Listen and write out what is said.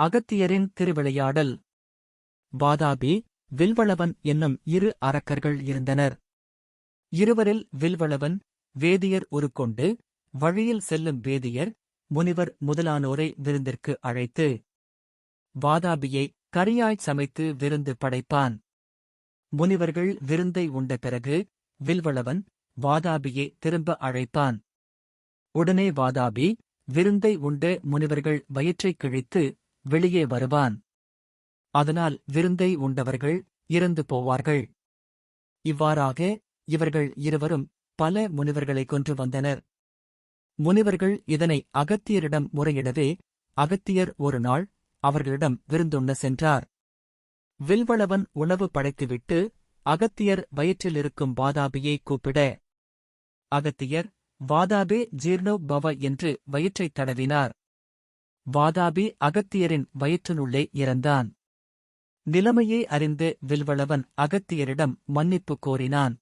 அகத்தியரின் திருவிளையாடல். வாதாபி, வில்வளவன் என்னும் இரு அரக்கர்கள் இருந்தனர். இருவரில் வில்வளவன், வேதியர் உருக்கொண்டு, வழியில் செல்லும் வேதியர், முனிவர் முதலானோரை விருந்திற்கு அழைத்து, வாதாபியை கரியாய்ச் சமைத்து விருந்து படைப்பான். முனிவர்கள் விருந்தை உண்ட பிறகு, வில்வளவன், வாதாபியை திரும்ப அழைப்பான். உடனே வாதாபி, விருந்தை உண்ட முனிவர்கள் வயிற்றைக் கிழித்து, வெளியே வருவான். அதனால் விருந்தை உண்டவர்கள் இறந்து போவார்கள். இவ்வாறாக இவர்கள் இருவரும் பல முனிவர்களைக் கொன்று வந்தனர். முனிவர்கள் இதனை அகத்தியரிடம் முறையிடவே, அகத்தியர் ஒரு நாள் அவர்களிடம் விருந்துண்ண சென்றார். வில்வளவன் உணவு படைத்துவிட்டு, அகத்தியர் வயிற்றிலிருக்கும் வாதாபியை கூப்பிட, அகத்தியர், வாதாபே ஜீர்ணோ பவ என்று வயிற்றைத் தடவினார். வாதாபி அகத்தியரின் வயிற்றினுள்ளே இறந்தான். நிலைமையை அறிந்து வில்வளவன் அகத்தியரிடம் மன்னிப்பு கோரினான்.